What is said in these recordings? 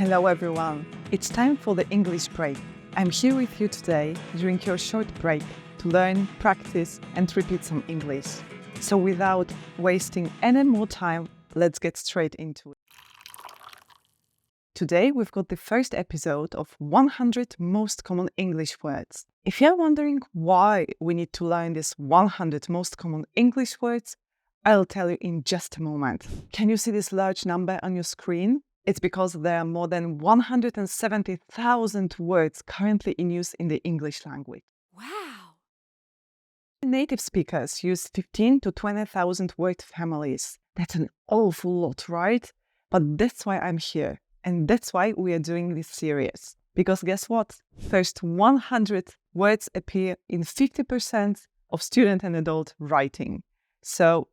Hello everyone, it's time for the English break. I'm here with you today during your short break to learn, practice and repeat some English. So without wasting any more time, let's get straight into it. Today we've got the first episode of 100 most common English words. If you're wondering why we need to learn these 100 most common English words, I'll tell you in just a moment. Can you see this large number on your screen? It's because there are more than 170,000 words currently in use in the English language. Wow! Native speakers use 15 to 20,000 word families. That's an awful lot, right? But that's why I'm here. And that's why we are doing this series. Because guess what? First 100 words appear in 50% of student and adult writing. So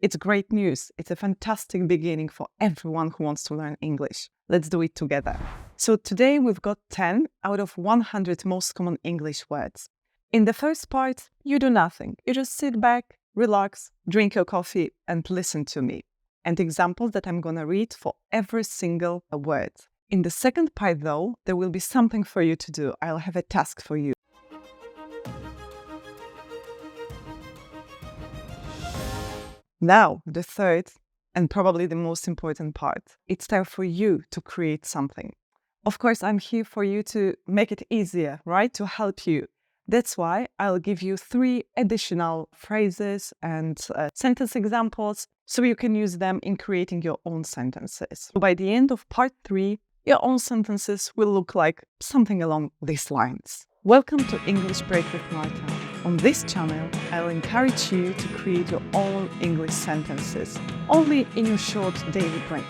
it's great news. It's a fantastic beginning for everyone who wants to learn English. Let's do it together. So today we've got 10 out of 100 most common English words. In the first part, you do nothing. You just sit back, relax, drink your coffee and listen to me. And examples that I'm gonna read for every single word. In the second part though, there will be something for you to do. I'll have a task for you. Now, the third and probably the most important part. It's time for you to create something. Of course, I'm here for you to make it easier, right? To help you. That's why I'll give you 3 additional phrases and sentence examples so you can use them in creating your own sentences. So by the end of part 3, your own sentences will look like something along these lines. Welcome to English Break with Marta. On this channel, I'll encourage you to create your own English sentences, only in your short daily breaks.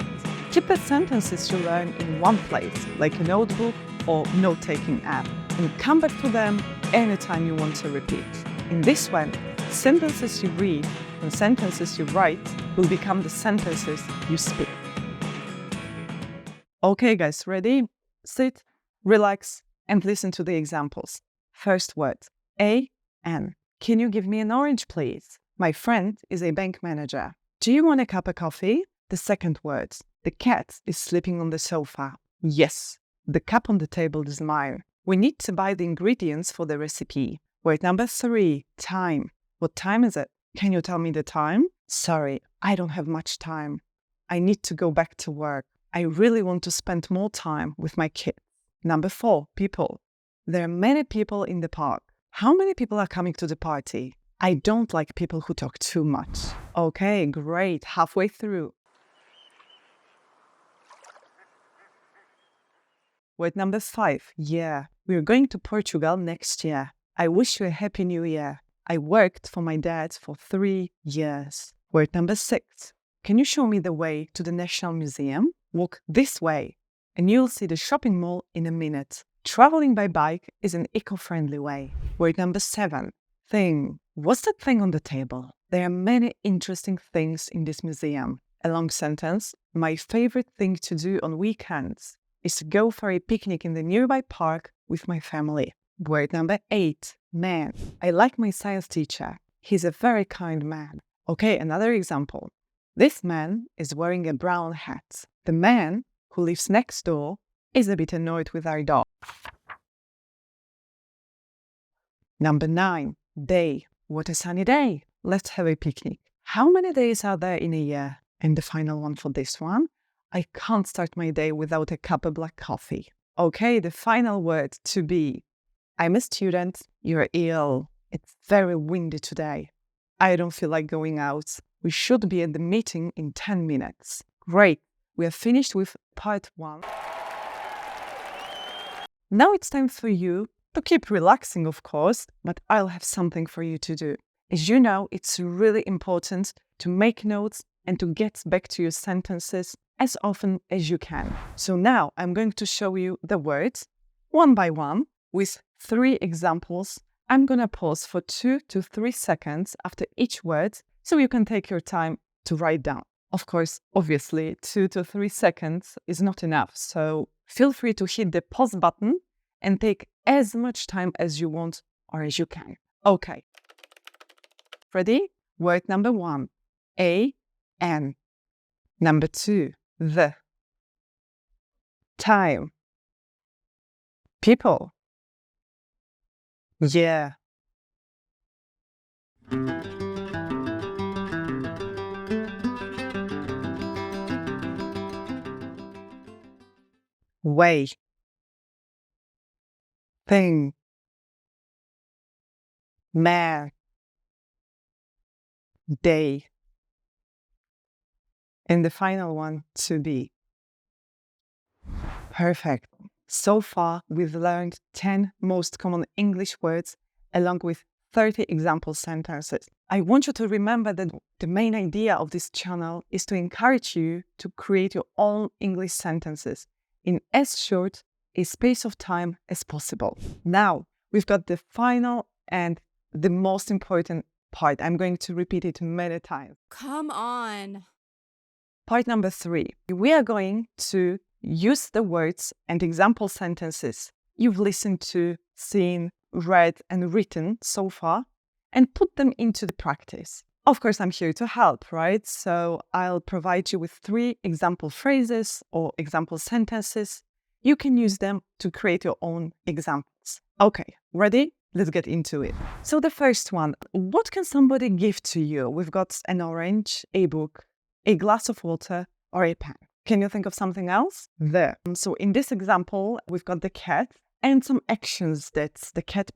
Keep the sentences you learn in one place, like a notebook or note-taking app, and come back to them anytime you want to repeat. In this way, sentences you read and sentences you write will become the sentences you speak. Okay guys, ready? Sit, relax, and listen to the examples. First word, A-N. Can you give me an orange, please? My friend is a bank manager. Do you want a cup of coffee? The second word, the cat is sleeping on the sofa. Yes, the cup on the table is mine. We need to buy the ingredients for the recipe. Word number 3, time. What time is it? Can you tell me the time? Sorry, I don't have much time. I need to go back to work. I really want to spend more time with my kids. Number 4, people. There are many people in the park. How many people are coming to the party? I don't like people who talk too much. Okay, great, halfway through. Word number 5, yeah. We're going to Portugal next year. I wish you a happy new year. I worked for my dad for 3 years. Word number 6. Can you show me the way to the National Museum? Walk this way, and you'll see the shopping mall in a minute. Traveling by bike is an eco-friendly way. Word number 7. Thing. What's that thing on the table? There are many interesting things in this museum. A long sentence. My favorite thing to do on weekends is to go for a picnic in the nearby park with my family. Word number 8. Man. I like my science teacher. He's a very kind man. Okay, another example. This man is wearing a brown hat. The man who lives next door is a bit annoyed with our dog. Number 9. Day. What a sunny day. Let's have a picnic. How many days are there in a year? And the final one for this one. I can't start my day without a cup of black coffee. Okay, the final word, to be. I'm a student. You're ill. It's very windy today. I don't feel like going out. We should be at the meeting in 10 minutes. Great. We are finished with part 1. Now it's time for you to keep relaxing, of course, but I'll have something for you to do. As you know, it's really important to make notes and to get back to your sentences as often as you can. So now I'm going to show you the words one by one with 3 examples. I'm going to pause for 2 to 3 seconds after each word so you can take your time to write down. Of course, obviously, 2 to 3 seconds is not enough, so feel free to hit the pause button and take as much time as you want or as you can. Okay. Ready? Word number 1, A-N. Number 2, the. time, people, yeah, way, thing, man, day, and the final one, to be. Perfect. So far, we've learned 10 most common English words along with 30 example sentences. I want you to remember that the main idea of this channel is to encourage you to create your own English sentences in as short a space of time as possible. Now, we've got the final and the most important part. I'm going to repeat it many times. Come on. Part number 3. We are going to use the words and example sentences you've listened to, seen, read, and written so far and put them into the practice. Of course, I'm here to help, right? So I'll provide you with 3 example phrases or example sentences. You can use them to create your own examples. Okay, ready? Let's get into it. So the first one, what can somebody give to you? We've got an orange, a book, a glass of water, or a pen. Can you think of something else? There. So in this example, we've got the cat and some actions that the cat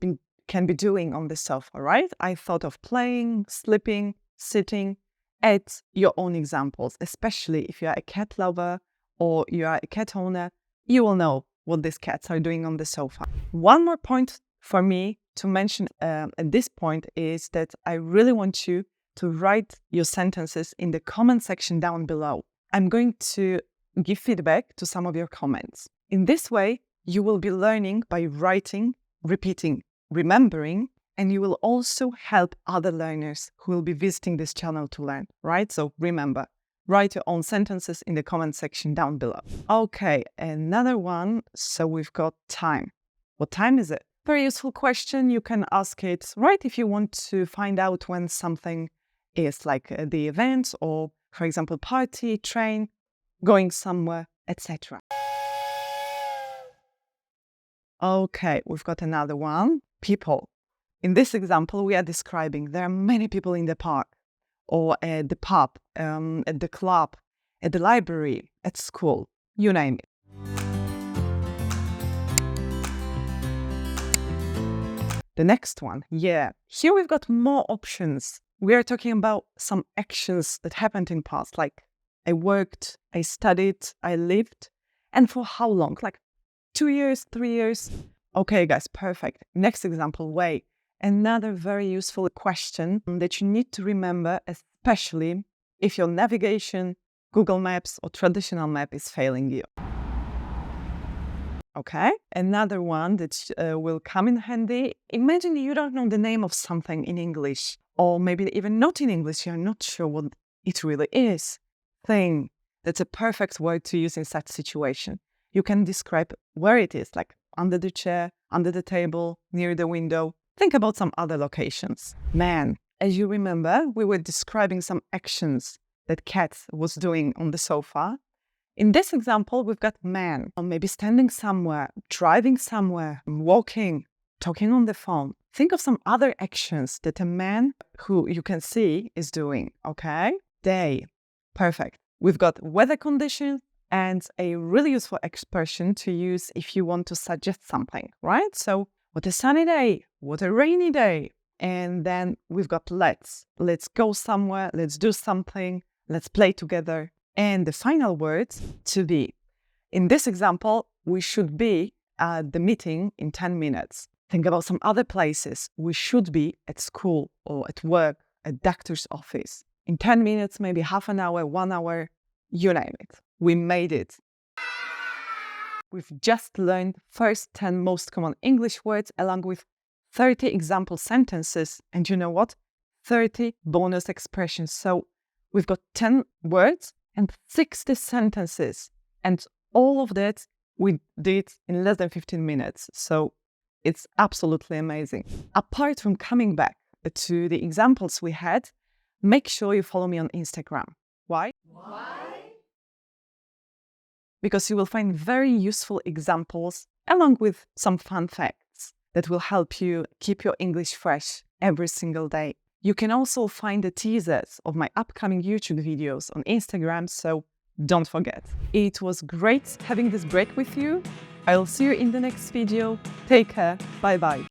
can be doing on the sofa, right? I thought of playing, sleeping, sitting. Add your own examples, especially if you're a cat lover or you are a cat owner, you will know what these cats are doing on the sofa. One more point for me to mention at this point is that I really want you to write your sentences in the comment section down below. I'm going to give feedback to some of your comments. In this way, you will be learning by writing, repeating, remembering, and you will also help other learners who will be visiting this channel to learn, right? So remember, write your own sentences in the comment section down below. Okay, another one. So we've got time. What time is it? Very useful question. You can ask it, right, if you want to find out when something is, like the event or, for example, party, train, going somewhere, etc. Okay, we've got another one. People. In this example, we are describing there are many people in the park or at the pub, at the club, at the library, at school, you name it. The next one, yeah. Here we've got more options. We are talking about some actions that happened in past, like I worked, I studied, I lived, and for how long? Like 2 years, 3 years? Okay, guys, perfect. Next example, way. Another very useful question that you need to remember, especially if your navigation, Google Maps, or traditional map is failing you. Okay, another one that will come in handy. Imagine you don't know the name of something in English, or maybe even not in English, you're not sure what it really is. Thing. That's a perfect word to use in such situation. You can describe where it is, like under the chair, under the table, near the window. Think about some other locations. Man. As you remember, we were describing some actions that Cat was doing on the sofa. In this example, we've got man, maybe standing somewhere, driving somewhere, walking, talking on the phone. Think of some other actions that a man who you can see is doing, okay? Day. Perfect. We've got weather conditions and a really useful expression to use if you want to suggest something, right? So, what a sunny day, what a rainy day. And then we've got let's. Let's go somewhere, let's do something, let's play together. And the final word, to be. In this example, we should be at the meeting in 10 minutes. Think about some other places. We should be at school or at work, at doctor's office. In 10 minutes, maybe half an hour, 1 hour, you name it. We made it. We've just learned first 10 most common English words along with 30 example sentences. And you know what? 30 bonus expressions. So we've got 10 words and 60 sentences. And all of that we did in less than 15 minutes. So it's absolutely amazing. Apart from coming back to the examples we had, make sure you follow me on Instagram. Why? because you will find very useful examples along with some fun facts that will help you keep your English fresh every single day. You can also find the teasers of my upcoming YouTube videos on Instagram, so don't forget. It was great having this break with you. I'll see you in the next video. Take care. Bye bye.